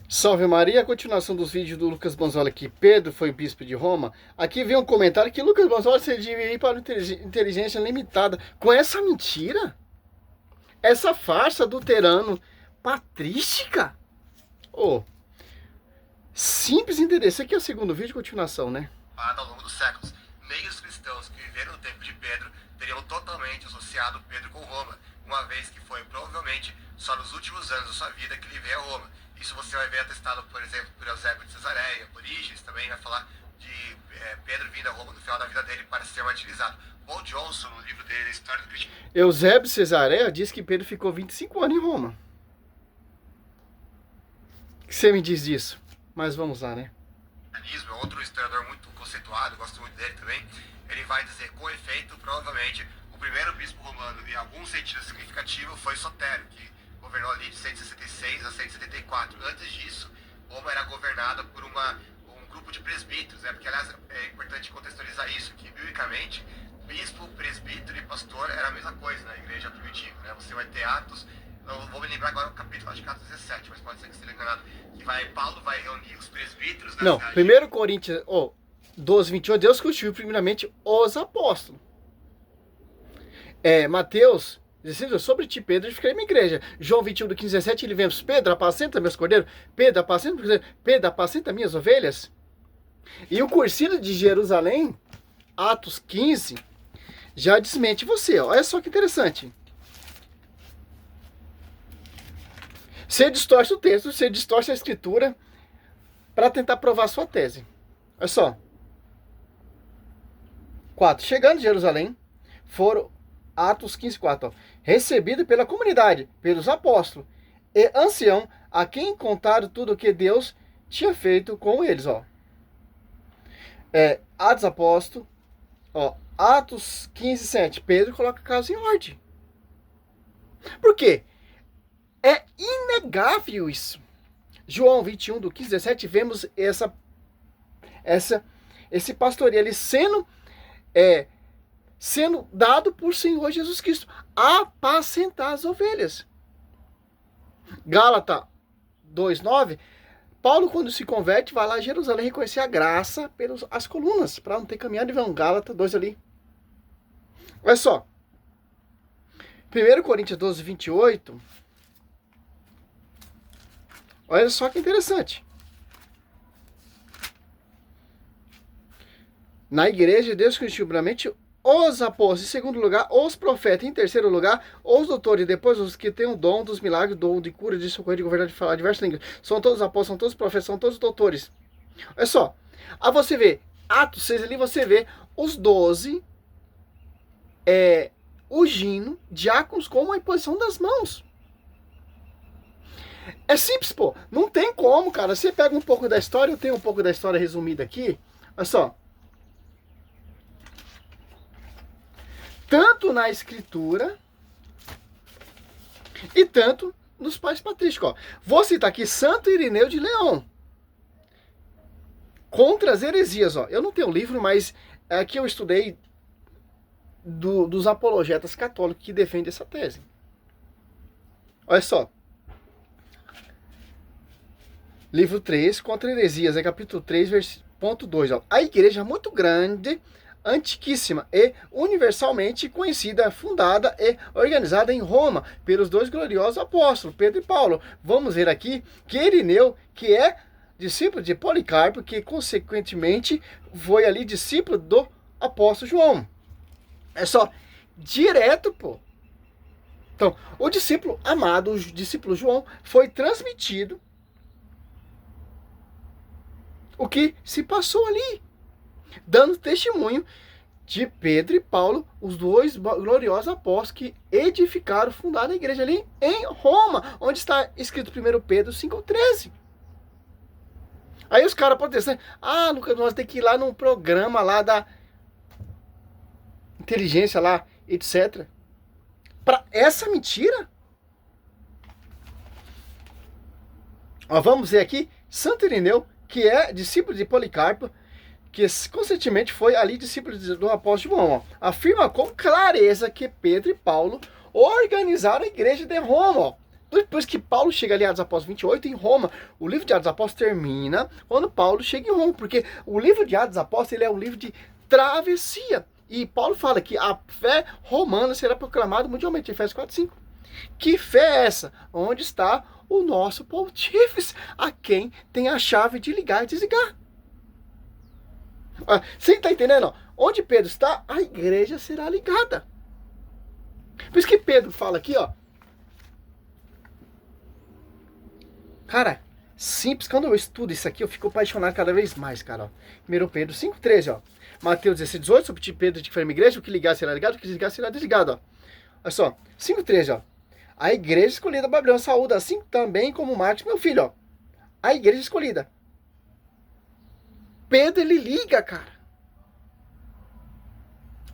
Salve Maria, a continuação dos vídeos do Lucas Bonzola aqui. Pedro foi o bispo de Roma. Aqui vem um comentário que Lucas Bonzola se devia ir para inteligência limitada. Com essa mentira? Essa farsa adulterando patrística? Oh, simples entender. Esse aqui é o segundo vídeo de continuação, né? Ao longo dos séculos, meios cristãos que viveram no tempo de Pedro teriam totalmente associado Pedro com Roma, uma vez que foi provavelmente só nos últimos anos da sua vida que ele veio a Roma. Isso você vai ver atestado, por exemplo, por Eusébio de Cesareia, por Orígenes também vai falar de Pedro vindo a Roma no final da vida dele para ser martirizado. Paul Johnson, no livro dele, A História do Cristianismo. Eusébio de Cesareia diz que Pedro ficou 25 anos em Roma. O que você me diz disso? Mas vamos lá, né? É outro historiador muito conceituado, gosto muito dele também. Ele vai dizer, com efeito, provavelmente, o primeiro bispo romano, em algum sentido significativo, foi Sotério, que governou ali de 166 a 174. Antes disso, Roma era governada por um grupo de presbíteros, né? Porque, aliás, é importante contextualizar isso, que, biblicamente, bispo, presbítero e pastor era a mesma coisa na igreja primitiva, né? Você vai ter Atos, não vou me lembrar agora o capítulo, acho que Atos 17, mas pode ser que esteja enganado, que Paulo vai reunir os presbíteros da cidade. Não, 1 Coríntios 12, 28, Deus constituiu primeiramente os apóstolos. Mateus, dizendo sobre ti, Pedro, edificarei minha igreja. João 21, do 15, 17, ele vemos, Pedro, apacenta meus cordeiros, Pedro, apacenta minhas ovelhas. E o cursilho de Jerusalém, Atos 15, já desmente você. Olha só que interessante. Você distorce o texto, você distorce a escritura para tentar provar a sua tese. Olha só. 4. Chegando em Jerusalém, foram Atos 15, 4. Recebido pela comunidade, pelos apóstolos e ancião, a quem contaram tudo o que Deus tinha feito com eles. Atos Apóstolos, Atos 15, 7. Pedro coloca a casa em ordem. Por quê? É inegável isso. João 21, do 15, 17, vemos esse pastoreio ali sendo dado por Senhor Jesus Cristo. Apacentar as ovelhas. Gálatas 2,9. Paulo, quando se converte, vai lá a Jerusalém reconhecer a graça pelas as colunas, para não ter caminhado e ver um Gálatas 2 ali. Olha só. 1 Coríntios 12, 28. Olha só que interessante. Na igreja, Deus constituiu primeiramente os apóstolos, em segundo lugar, os profetas, em terceiro lugar, os doutores, depois os que têm o dom dos milagres, dom de cura, de socorro, de governar, de falar diversas línguas. São todos apóstolos, são todos profetas, são todos doutores. Olha só. Aí você vê, Atos 6 ali, você vê os 12, ungindo diáconos com a imposição das mãos. É simples, pô. Não tem como, cara. Você pega um pouco da história, eu tenho um pouco da história resumida aqui. Olha só. Tanto na escritura e tanto nos pais patrísticos. Vou citar aqui Santo Irineu de Leão. Contra as heresias. Eu não tenho livro, mas aqui eu estudei dos apologetas católicos que defendem essa tese. Olha só. Livro 3, contra heresias, capítulo 3, ponto 2. A igreja é muito grande, antiquíssima e universalmente conhecida, fundada e organizada em Roma pelos dois gloriosos apóstolos, Pedro e Paulo. Vamos ver aqui que Irineu, que é discípulo de Policarpo, que consequentemente foi ali discípulo do apóstolo João. É só direto, pô. Então, o discípulo amado, o discípulo João, foi transmitido o que se passou ali, dando testemunho de Pedro e Paulo, os dois gloriosos apóstolos que edificaram, fundaram a igreja ali em Roma, onde está escrito 1 Pedro 5,13. Aí os caras protestando, Lucas, nós temos que ir lá num programa lá da inteligência lá, etc. Para essa mentira? Vamos ver aqui, Santo Irineu, que é discípulo de Policarpo, que constantemente foi ali discípulo do apóstolo João, afirma com clareza que Pedro e Paulo organizaram a igreja de Roma, Depois que Paulo chega ali, Atos dos Apóstolos 28, em Roma, o livro de Atos dos Apóstolos termina quando Paulo chega em Roma, porque o livro de Atos dos Apóstolos ele é um livro de travessia. E Paulo fala que a fé romana será proclamada mundialmente, Efésios 4:5. Que fé é essa? Onde está o nosso pontífice, a quem tem a chave de ligar e desligar? Você está entendendo? Onde Pedro está, a igreja será ligada. Por isso que Pedro fala aqui, ó. Cara, simples. Quando eu estudo isso aqui, eu fico apaixonado cada vez mais, cara. Ó. 1 Pedro 5:13, ó. Mateus 16:18, sobre Pedro de que foi uma igreja, o que ligar será ligado, o que desligar será desligado, ó. Olha só, 5:13, ó. A igreja escolhida da Babilônia saúda, assim também como Marcos, meu filho, ó. A igreja escolhida. Pedro, ele liga, cara.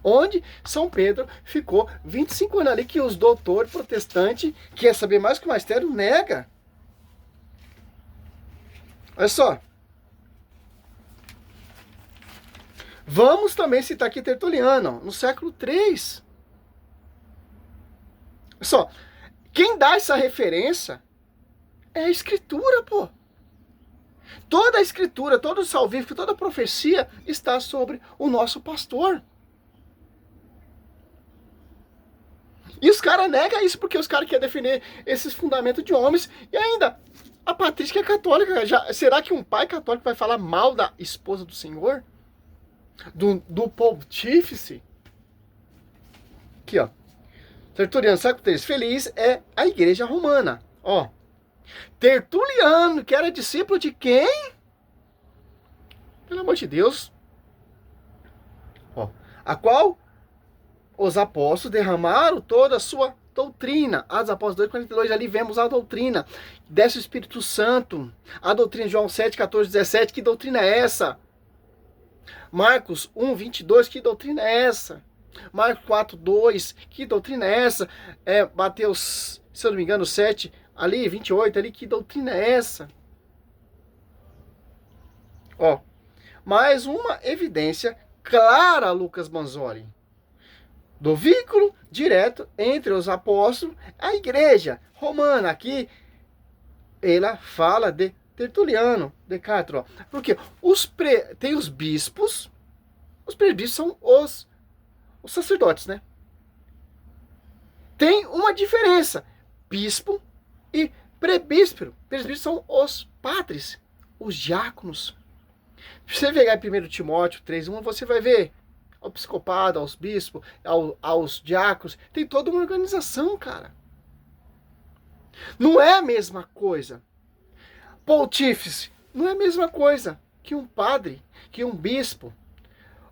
Onde São Pedro ficou 25 anos ali, que os doutores protestantes, que quer saber mais que o magistério, nega. Olha só. Vamos também citar aqui Tertuliano, no século III. Olha só. Quem dá essa referência é a Escritura, pô. Toda a Escritura, todo o salvífico, toda a profecia está sobre o nosso pastor. E os caras negam isso porque os caras querem defender esses fundamentos de homens. E ainda, a patrística é católica. Será que um pai católico vai falar mal da esposa do Senhor? Do pontífice? Aqui, ó. Tertuliano, século III. Feliz é a igreja romana. Ó. Tertuliano, que era discípulo de quem? Pelo amor de Deus. Ó. A qual os apóstolos derramaram toda a sua doutrina. Atos dos Apóstolos 2:42, ali vemos a doutrina. Desce o Espírito Santo. A doutrina de João 7:14-17, que doutrina é essa? Marcos 1:22, que doutrina é essa? Marcos 4:2, que doutrina é essa? Mateus, se eu não me engano, 7, ali, 28, ali, que doutrina é essa? Ó, mais uma evidência clara, Lucas Manzoli, do vínculo direto entre os apóstolos e a igreja romana. Aqui, ela fala de Tertuliano, de Castro, porque tem os bispos, os presbíteros são os sacerdotes, né? Tem uma diferença, bispo e presbítero. Presbíteros são os padres, os diáconos. Se você pegar em 1 Timóteo 3:1, você vai ver ao episcopado, aos bispos, aos diáconos, tem toda uma organização, cara. Não é a mesma coisa. Pontífice não é a mesma coisa que um padre, que um bispo.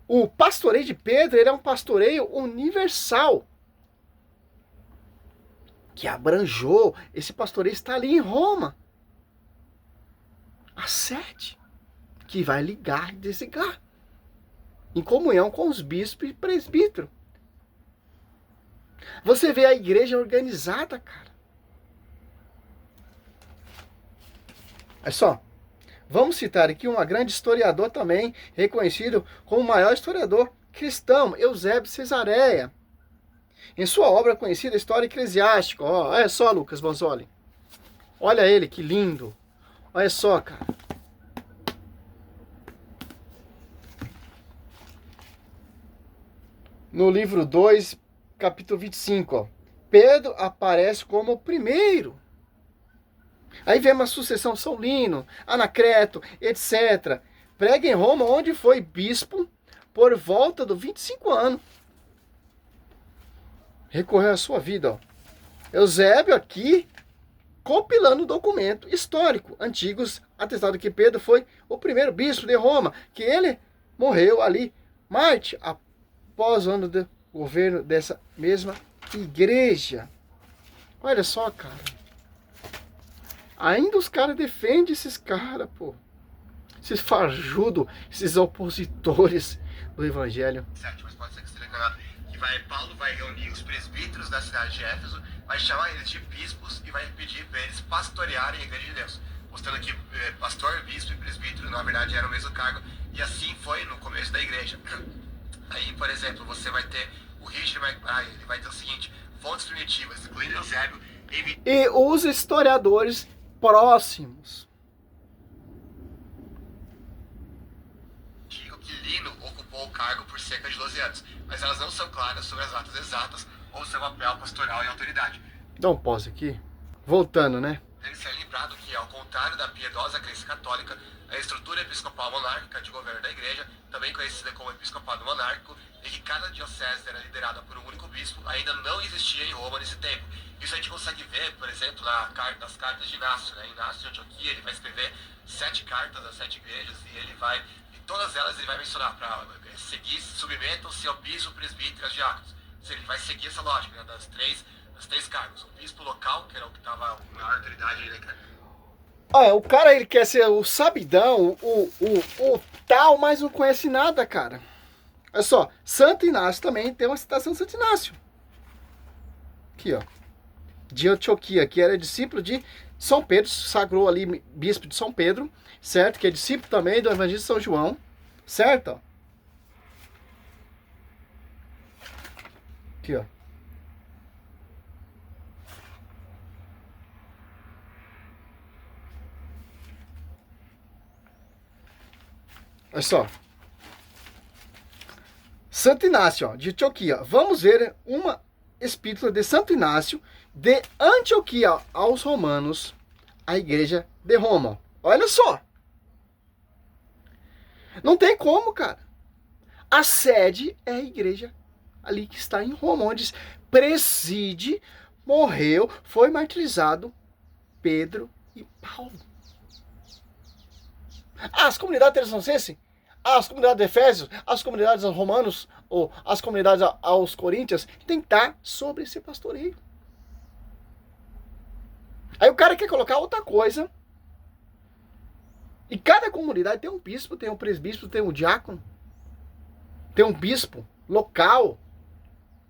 O pastoreio de Pedro, ele é um pastoreio universal, que abranjou. Esse pastoreio está ali em Roma. A sede, que vai ligar e desligar, em comunhão com os bispos e presbíteros. Você vê a igreja organizada, cara. É só. Vamos citar aqui um grande historiador também, reconhecido como o maior historiador cristão, Eusébio Cesareia. Em sua obra conhecida, História Eclesiástica. Ó, olha só, Lucas Manzoli. Olha ele, que lindo. Olha só, cara. No livro 2, capítulo 25, ó. Pedro aparece como o primeiro. Aí vemos a sucessão de São Lino, Anacreto, etc. Prega em Roma, onde foi bispo por volta dos 25 anos. Recorreu à sua vida, ó. Eusébio aqui, compilando documento histórico, antigos, atestado que Pedro foi o primeiro bispo de Roma, que ele morreu ali, Marte, após o ano de governo dessa mesma igreja. Olha só, cara. Ainda os caras defendem esses caras, pô. Esses farjudos, esses opositores do evangelho. Certo, mas pode ser que você tenha enganado. Paulo vai reunir os presbíteros da cidade de Éfeso, vai chamar eles de bispos e vai pedir para eles pastorearem a igreja de Deus. Mostrando que pastor, bispo e presbítero, na verdade, eram o mesmo cargo. E assim foi no começo da igreja. Aí, por exemplo, você vai ter o Richard McBride, ele vai ter o seguinte: fontes primitivas, incluindo Eusébio, e os historiadores próximos. Digo que Lino ocupou o cargo por cerca de 12 anos, mas elas não são claras sobre as datas exatas ou seu papel pastoral e autoridade. Dá um pause aqui. Voltando, né? Deve ser lembrado que, ao contrário da piedosa crença católica, a estrutura episcopal monárquica de governo da igreja, também conhecida como episcopado monárquico, em que cada diocese era liderada por um único bispo, ainda não existia em Roma nesse tempo. Isso a gente consegue ver, por exemplo, nas cartas de Inácio. Né? Inácio de Antioquia, ele vai escrever 7 cartas às 7 igrejas e ele vai, em todas elas ele vai mencionar para seguir, submetam-se ao bispo, presbítero e aos diáconos. Ele vai seguir essa lógica, né, das três cargos. O bispo local, que era o que estava na autoridade, né, cara? O cara, ele quer ser o sabidão, o tal, mas não conhece nada, cara. Olha só, Santo Inácio também tem uma citação de Santo Inácio. Aqui, ó. De Antioquia, que era discípulo de São Pedro, sagrou ali bispo de São Pedro, certo? Que é discípulo também do evangelista São João, certo? Aqui, ó. Olha só. Santo Inácio, ó, de Antioquia. Vamos ver uma epístola de Santo Inácio de Antioquia aos romanos, a igreja de Roma. Olha só. Não tem como, cara. A sede é a igreja ali que está em Roma, onde preside, morreu, foi martirizado Pedro e Paulo. As comunidades teressenses, as comunidades de Efésios, as comunidades aos romanos, ou as comunidades aos coríntios, tem que estar sobre esse pastoreio. Aí o cara quer colocar outra coisa. E cada comunidade tem um bispo, tem um presbítero, tem um diácono. Tem um bispo local.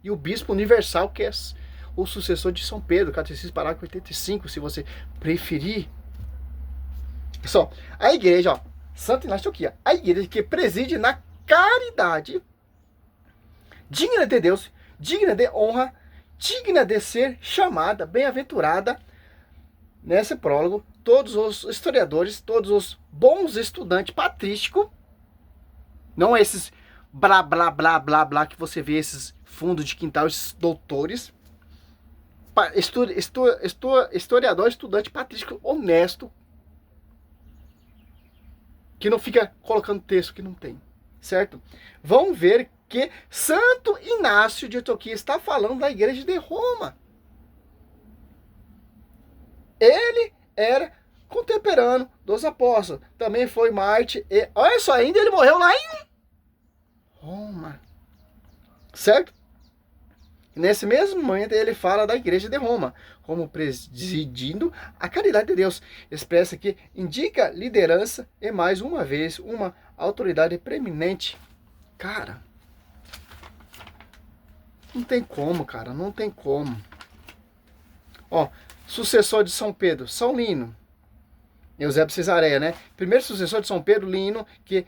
E o bispo universal, que é o sucessor de São Pedro, Catecismo Parágrafo 85, se você preferir. Só, a igreja, ó, Santo Inácio de Antioquia, a igreja que preside na caridade, digna de Deus, digna de honra, digna de ser chamada, bem-aventurada, nesse prólogo, todos os historiadores, todos os bons estudantes patrísticos, não esses blá, blá, blá, blá, blá, que você vê, esses fundos de quintal, esses doutores, historiador, estudante patrístico, honesto, que não fica colocando texto que não tem, certo? Vão ver que Santo Inácio de Antioquia está falando da igreja de Roma. Ele era contemporâneo dos apóstolos, também foi mártir e, olha só, ainda ele morreu lá em Roma, certo? E nesse mesmo momento ele fala da igreja de Roma, como presidindo a caridade de Deus. Expressa que indica liderança e mais uma vez uma autoridade preeminente. Cara, não tem como, cara, não tem como. Ó, sucessor de São Pedro, São Lino. Eusébio Cesareia, né? Primeiro sucessor de São Pedro, Lino, que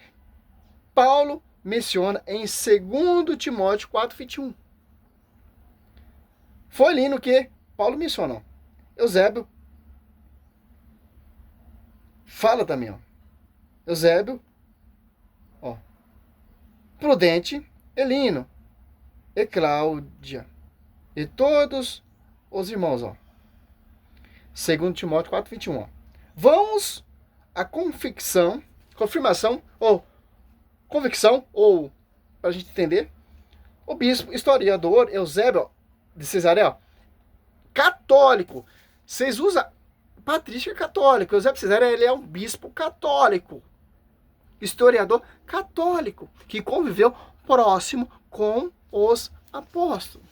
Paulo menciona em 2 Timóteo 4:21. Foi Lino que Paulo mencionou. Eusébio fala também, ó. Eusébio, ó. Prudente, Elino, e Cláudia, e todos os irmãos, ó. 2 Timóteo 4:21, ó. Vamos à confirmação, ou convicção, ou, para a gente entender, o bispo historiador Eusébio de Cesareia, católico. Vocês usam patrícia católico. Eusébio de Cesareia, ele é um bispo católico, historiador católico, que conviveu próximo com os apóstolos.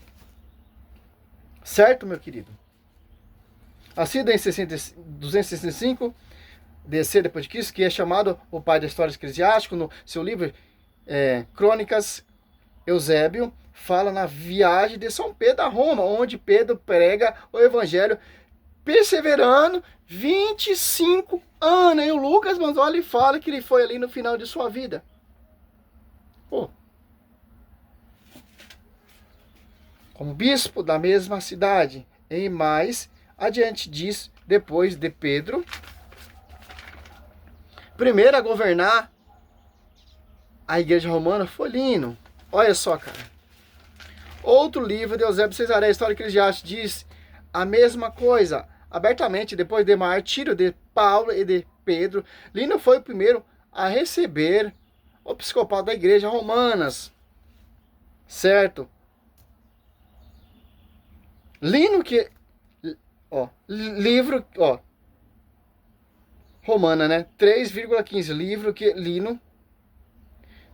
Certo, meu querido? Nascido em 265 DC depois de Cristo, que é chamado o pai da história eclesiástica, no seu livro Crônicas, Eusébio fala na viagem de São Pedro a Roma, onde Pedro prega o evangelho perseverando 25 anos. E o Lucas Manzoli fala que ele foi ali no final de sua vida. Pô. Como bispo da mesma cidade, e mais adiante disso, depois de Pedro, primeiro a governar a igreja romana foi Lino. Olha só, cara. Outro livro de Eusébio de Cesareia, História Eclesiástica, diz a mesma coisa. Abertamente, depois de martírio de Paulo e de Pedro, Lino foi o primeiro a receber o episcopado da igreja romanas. Certo? Lino que... Ó, livro... Ó, romana, né? 3,15. Livro que Lino,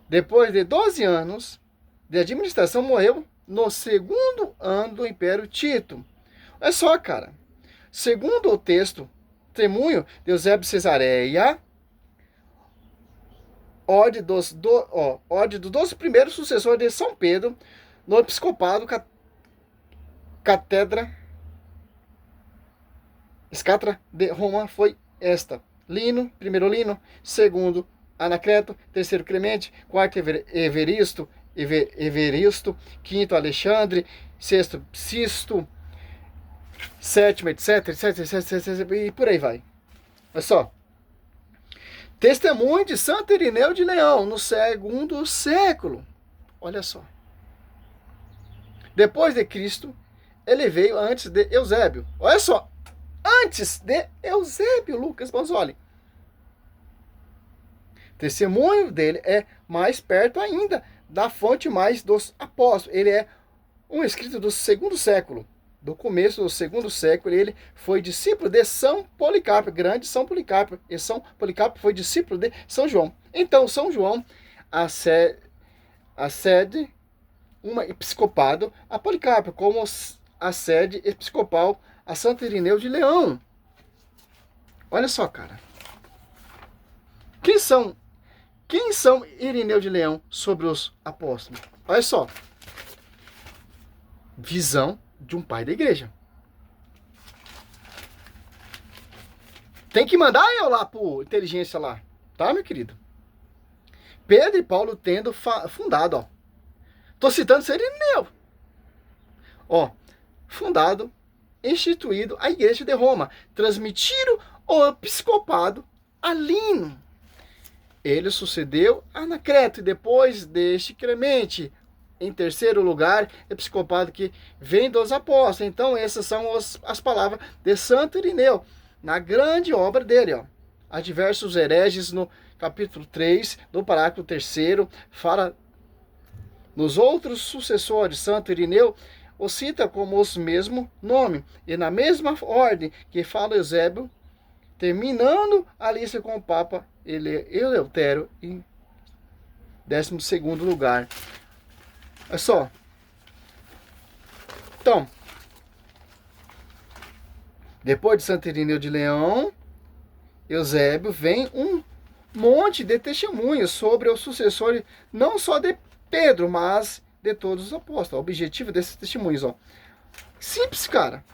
depois de 12 anos de administração, morreu no segundo ano do Império Tito. Olha só, cara. Segundo o texto, testemunho de Eusébio de Cesareia, ordem dos 12 primeiros sucessores de São Pedro no episcopado Escatra de Roma foi esta: Lino, primeiro Lino, segundo Anacleto, terceiro Clemente, quarto Everisto, quinto Alexandre, sexto Sisto, sétimo, etc, e por aí vai. Olha só. Testemunho de Santo Irineu de Leão, no segundo século. Olha só. Depois de Cristo, ele veio antes de Eusébio. Olha só. Antes de Eusébio, Lucas Bonzoli. Testemunho dele é mais perto ainda da fonte mais dos apóstolos. Ele é um escrito do segundo século. Do começo do segundo século, ele foi discípulo de São Policarpo, grande São Policarpo. E São Policarpo foi discípulo de São João. Então, São João acede um episcopado a Policarpo, como a sede episcopal a Santo Irineu de Leão. Olha só, cara. Quem são Irineu de Leão sobre os apóstolos? Olha só. Visão de um pai da igreja. Tem que mandar eu lá pro inteligência lá, tá, meu querido? Pedro e Paulo tendo fundado, ó. Tô citando ser Irineu. Ó, fundado, instituído a igreja de Roma, transmitiram o episcopado a Lino. Ele sucedeu a Anacleto e depois deste Clemente. Em terceiro lugar, episcopado que vem dos apóstolos. Então, essas são as palavras de Santo Irineu, na grande obra dele. Ó. Há diversos hereges no capítulo 3, do parágrafo 3º, fala nos outros sucessores. Santo Irineu o cita como os mesmo nome, e na mesma ordem que fala Eusébio, terminando a lista com o Papa Eleutério em 12º lugar. Olha só. Então, depois de Santo Irineu de Leão, Eusébio, vem um monte de testemunhos sobre o sucessor, não só de Pedro, mas de todos os apóstolos. O objetivo desses testemunhos, ó. Simples, cara.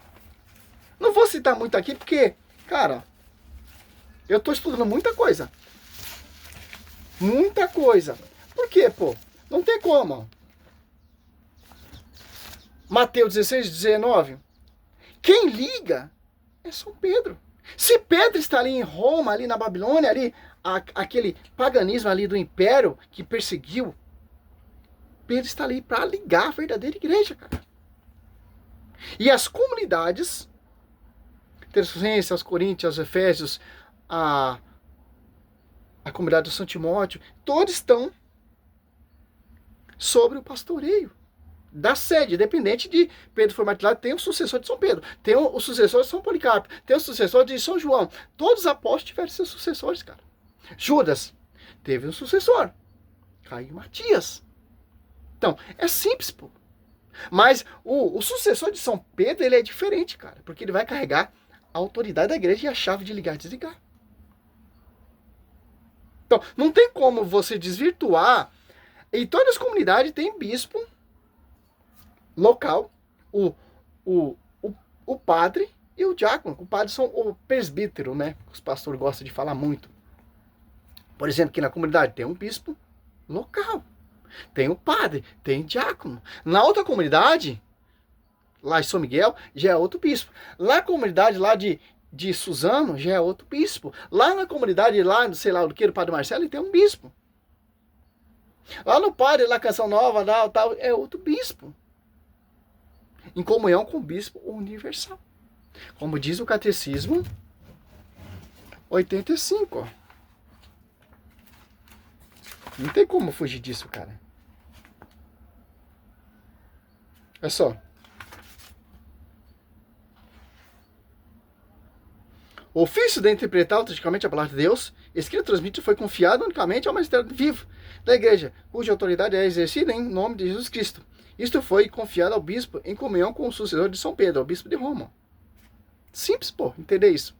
Não vou citar muito aqui porque, cara, eu tô estudando muita coisa. Muita coisa. Por quê, pô? Não tem como, ó. Mateus 16, 19. Quem liga é São Pedro. Se Pedro está ali em Roma, ali na Babilônia, ali, aquele paganismo ali do império que perseguiu, Pedro está ali para ligar a verdadeira igreja, cara. E as comunidades, Tessalonicenses, aos Coríntios, aos Efésios, a comunidade do São Timóteo, todos estão sobre o pastoreio da sede, independente de Pedro for martirizado, tem o sucessor de São Pedro, tem o sucessor de São Policarpo, tem o sucessor de São João. Todos os apóstolos tiveram seus sucessores, cara. Judas teve um sucessor, Caio Matias. Então, é simples, pô. Mas o sucessor de São Pedro, ele é diferente, cara, porque ele vai carregar a autoridade da igreja e a chave de ligar e desligar. Então, não tem como você desvirtuar. Em todas as comunidades tem bispo local, o padre e o diácono. O padre são o presbítero, né? Os pastores gostam de falar muito. Por exemplo, aqui na comunidade tem um bispo local, tem o padre, tem o diácono. Na outra comunidade, lá de São Miguel, já é outro bispo. Lá na comunidade lá de Suzano, já é outro bispo. Lá na comunidade lá, sei lá, do Padre Marcelo, tem um bispo. Lá no Padre, lá Canção Nova, tal, é outro bispo. Em comunhão com o bispo universal. Como diz o Catecismo 85, ó. Não tem como fugir disso, cara. É só. O ofício de interpretar autenticamente a palavra de Deus, escrito e transmitido, foi confiado unicamente ao ministério vivo da igreja, cuja autoridade é exercida em nome de Jesus Cristo. Isto foi confiado ao bispo em comunhão com o sucessor de São Pedro, o bispo de Roma. Simples, pô, entender isso.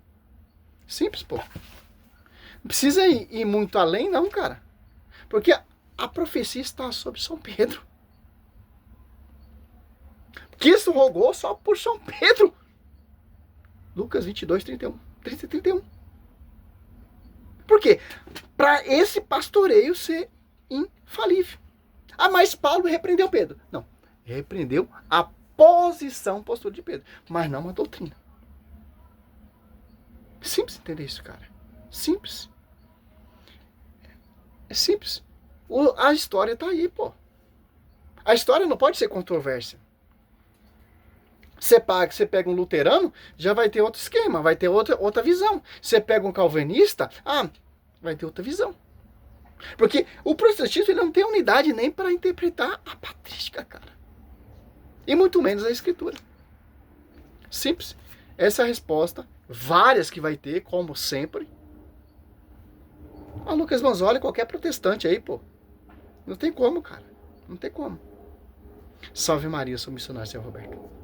Simples, pô. Não precisa ir muito além, não, cara. Porque a profecia está sobre São Pedro. Cristo rogou só por São Pedro. Lucas 22, 31. 30 e 31. Por quê? Para esse pastoreio ser infalível. Ah, mas Paulo repreendeu Pedro. Não. Repreendeu a postura de Pedro. Mas não a doutrina. Simples entender isso, cara. Simples. É simples. A história tá aí, pô. A história não pode ser controvérsia. Você pega um luterano, já vai ter outro esquema, vai ter outra visão. Você pega um calvinista, vai ter outra visão. Porque o protestantismo ele não tem unidade nem para interpretar a patrística, cara. E muito menos a escritura. Simples. Essa é a resposta. Várias que vai ter, como sempre. Lucas Manzoli, qualquer protestante aí, pô. Não tem como, cara. Não tem como. Salve Maria, sou missionário, Seu Roberto.